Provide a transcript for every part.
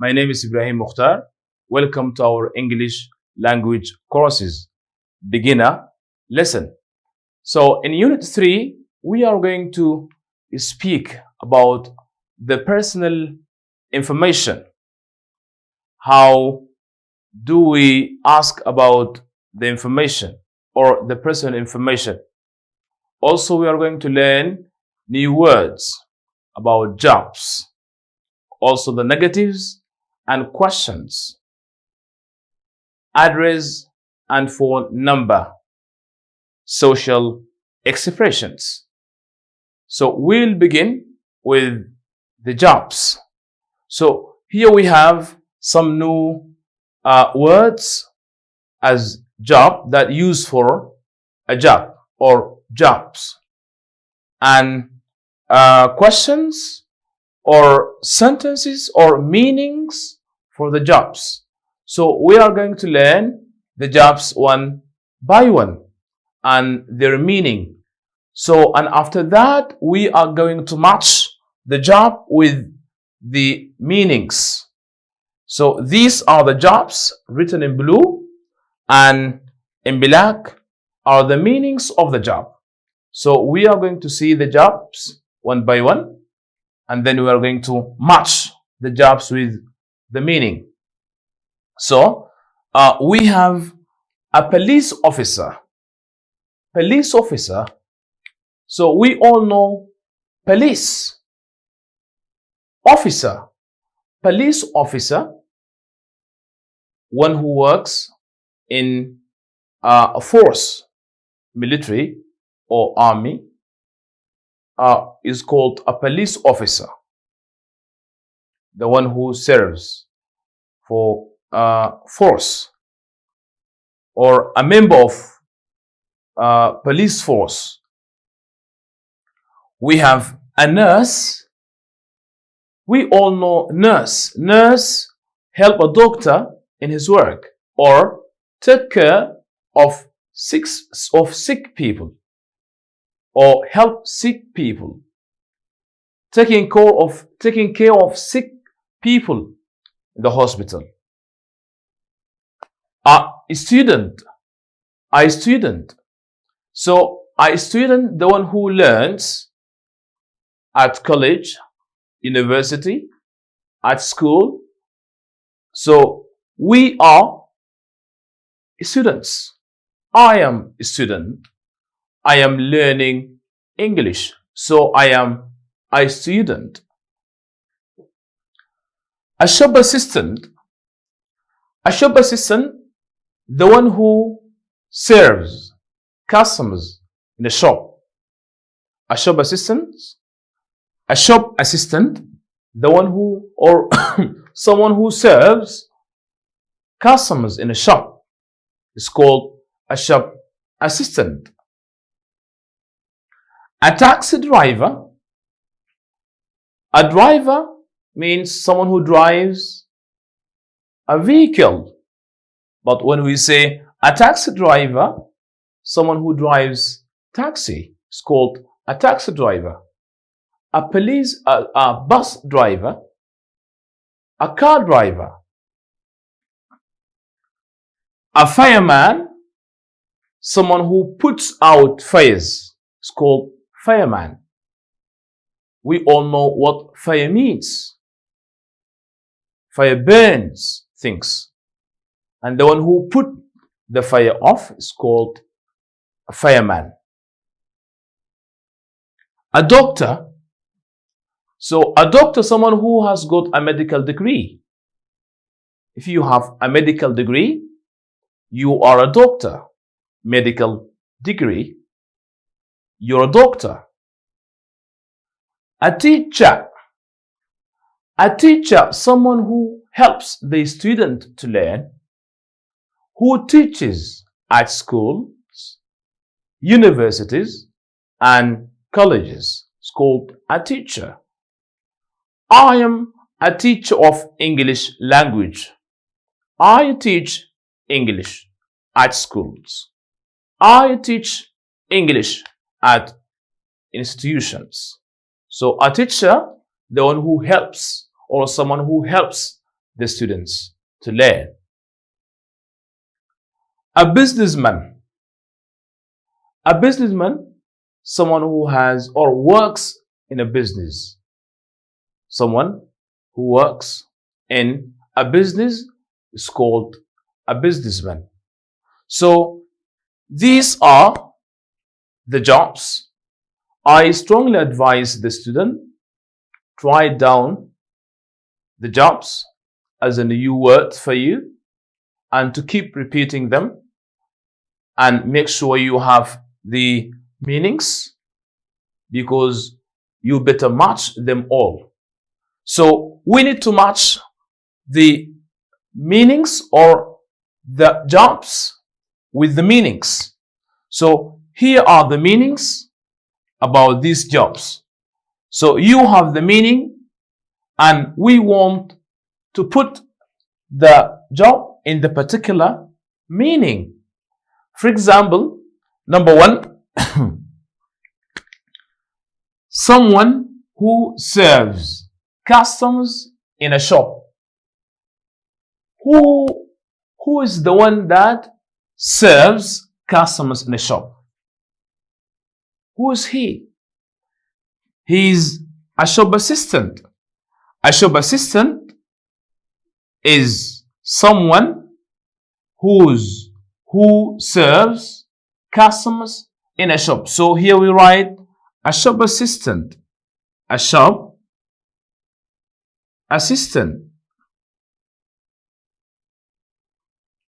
My name is Ibrahim Mukhtar. Welcome to our English language courses beginner lesson. So in Unit 3, we are going to speak about the personal information. How do we ask about the information or the personal information? Also, we are going to learn new words about jobs, also the negatives and questions, address and phone number, social expressions. So we'll begin with the jobs. So here we have some new words as job that use for a job or jobs, and questions or sentences or meanings for the jobs. So we are going to learn the jobs one by one and their meaning. So, and after that, we are going to match the job with the meanings. So these are the jobs written in blue, and in black are the meanings of the job. So we are going to see the jobs one by one, and then we are going to match the jobs with the meaning. So we have a police officer. Police officer. So we all know police officer. Police officer, one who works in a force, military or army, is called a police officer. The one who serves for force, or a member of police force. We have a nurse. We all know nurse. Nurse help a doctor in his work or take care of sick people, or help sick people, taking care of sick people in the hospital. A student. So a student, the one who learns at college, university, at school. So we are students. I am a student. I am learning English. So I am a student. A shop assistant. A shop assistant, the one who serves customers in the shop. A shop assistant. A shop assistant, the one who, or someone who serves customers in a shop, is called a shop assistant. A taxi driver. A driver means someone who drives a vehicle. But when we say a taxi driver, someone who drives taxi is called a taxi driver. A bus driver, a car driver. A fireman, someone who puts out fires, is called fireman. We all know what fire means. Fire burns things, and the one who put the fire off is called a fireman. A doctor. So a doctor, someone who has got a medical degree. If you have a medical degree, you are a doctor. Medical degree, you're a doctor. A teacher. A teacher, someone who helps the student to learn, who teaches at schools, universities, and colleges. It's called a teacher. I am a teacher of English language. I teach English at schools. I teach English at institutions. So a teacher, the one who helps, or someone who helps the students to learn. A businessman. A businessman, someone who has or works in a business. Someone who works in a business is called a businessman. So these are the jobs. I strongly advise the student to write down the jobs as a new word for you and to keep repeating them and make sure you have the meanings because you better match them all. So we need to match the meanings or the jobs with the meanings. So here are the meanings about these jobs. So you have the meaning and we want to put the job in the particular meaning. For example, number one, someone who serves customers in a shop. Who is the one that serves customers in a shop? Who is he? He's a shop assistant. A shop assistant is someone who serves customers in a shop. So here we write a shop assistant. A shop assistant.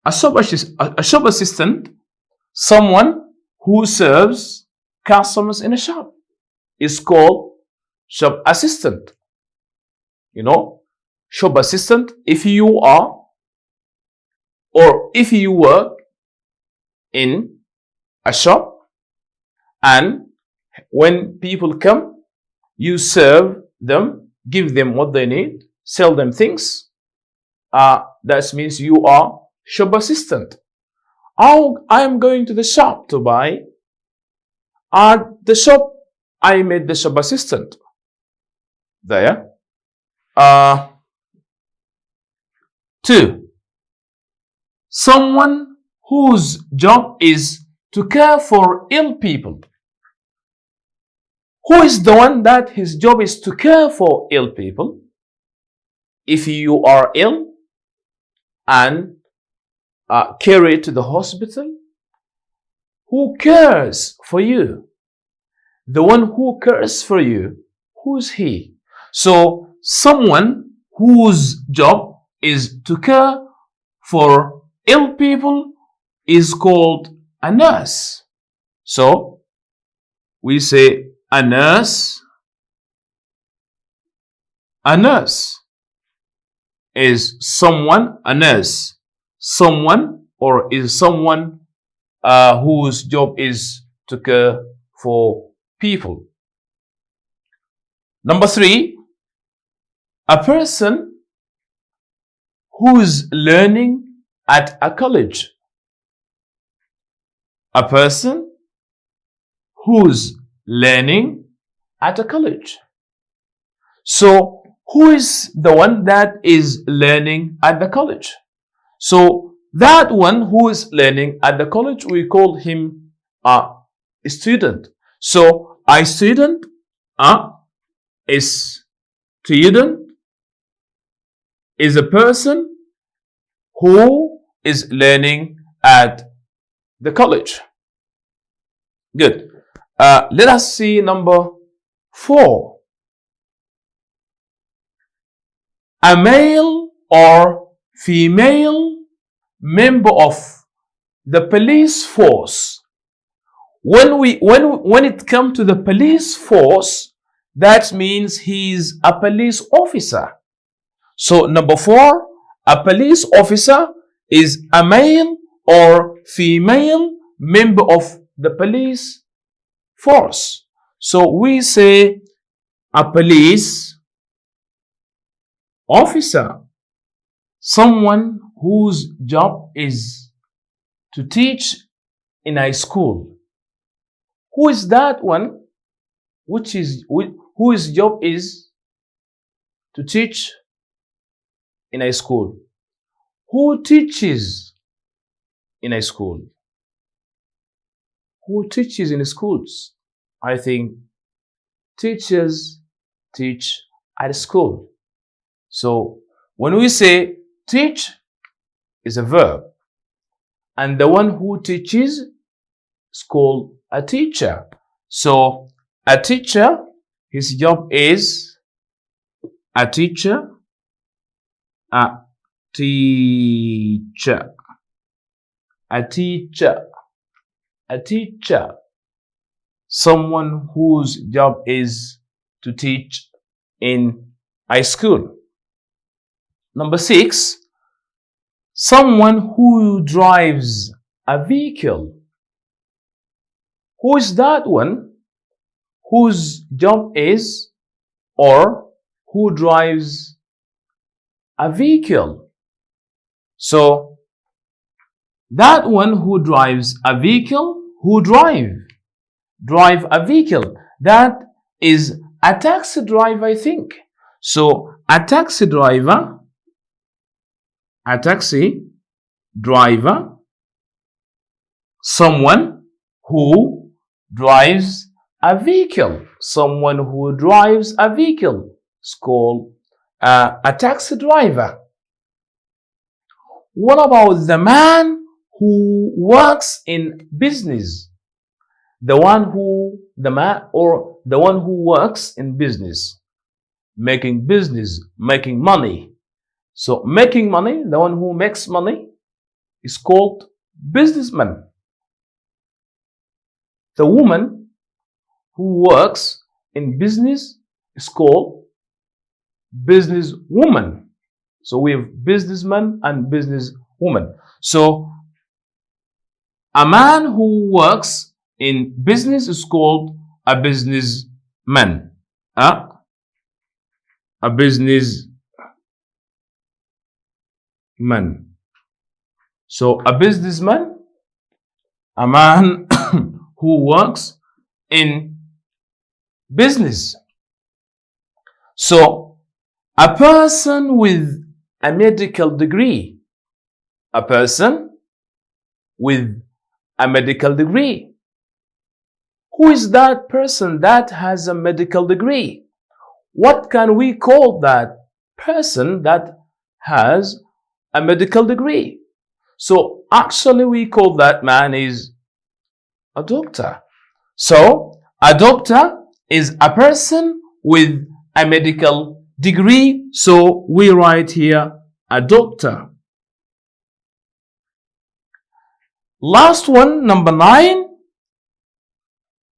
A shop assistant, someone who serves customers in a shop, is called shop assistant. You know, shop assistant, if you are or if you work in a shop and when people come, you serve them, give them what they need, sell them things, that means you are shop assistant. I am going to the shop to buy. At the shop, I made the shop assistant. There. 2. Someone whose job is to care for ill people. Who is the one that his job is to care for ill people? If you are ill and carried to the hospital, who cares for you? The one who cares for you, who is he? So someone whose job is to care for ill people is called a nurse. So we say a nurse. A nurse is someone, a nurse, someone or is someone whose job is to care for people. Number 3, a person who's learning at a college. A person who's learning at a college. So who is the one that is learning at the college? So that one who is learning at the college, we call him a student. So a student is a person who is learning at the college. Good. Let us see number 4. A male or female member of the police force. When it comes to the police force, that means he's a police officer. So number 4, a police officer is a male or female member of the police force. So we say a police officer, someone whose job is to teach in a school. Who is that one? Whose job is to teach in a school? Who teaches in a school? Who teaches in schools? I think teachers teach at school. So when we say teach is a verb, and the one who teaches is called a teacher. So a teacher, his job is a teacher, a teacher, a teacher, a teacher. Someone whose job is to teach in a school. Number 6, someone who drives a vehicle. Who is that one whose job is or who drives a vehicle? So that one who drives a vehicle, who drive a vehicle, that is a taxi driver, I think. So a taxi driver, someone who drives a vehicle, someone who drives a vehicle is called a taxi driver. What about the man who works in business? The one who works in business, making money. So making money, the one who makes money is called businessman. The woman who works in business is called businesswoman. So we have businessman and businesswoman. So a man who works in business is called a businessman. A businessman. So a businessman, a man who works in business. So a person with a medical degree. A person with a medical degree. Who is that person that has a medical degree? What can we call that person that has a medical degree? So actually we call that man is a doctor. So a doctor is a person with a medical degree. So we write here a doctor. Last one, number 9.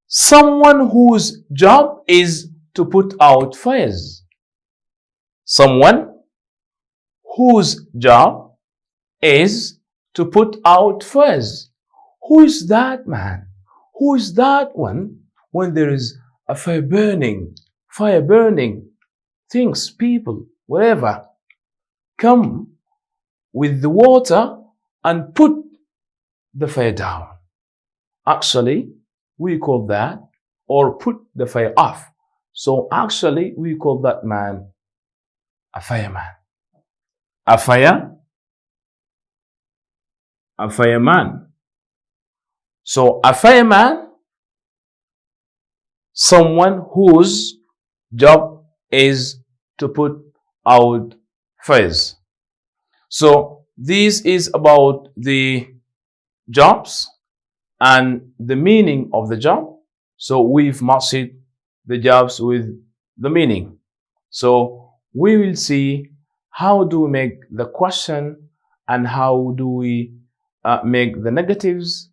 Someone whose job is to put out fires. Someone whose job is to put out fires. Who is that man? Who is that one when there is a fire burning, things, people, whatever, come with the water and put the fire down. Actually, we call that, or put the fire off. So actually, we call that man a fireman. A fireman. So a fireman, someone whose job is to put out fires. So this is about the jobs and the meaning of the job. So we've mastered the jobs with the meaning. So we will see how do we make the question and how do we make the negatives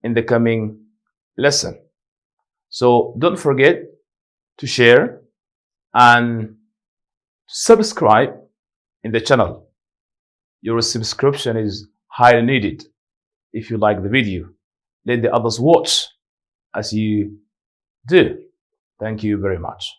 in the coming lesson. So don't forget to share and subscribe in the channel. Your subscription is highly needed. If you like the video, let the others watch as you do. Thank you very much.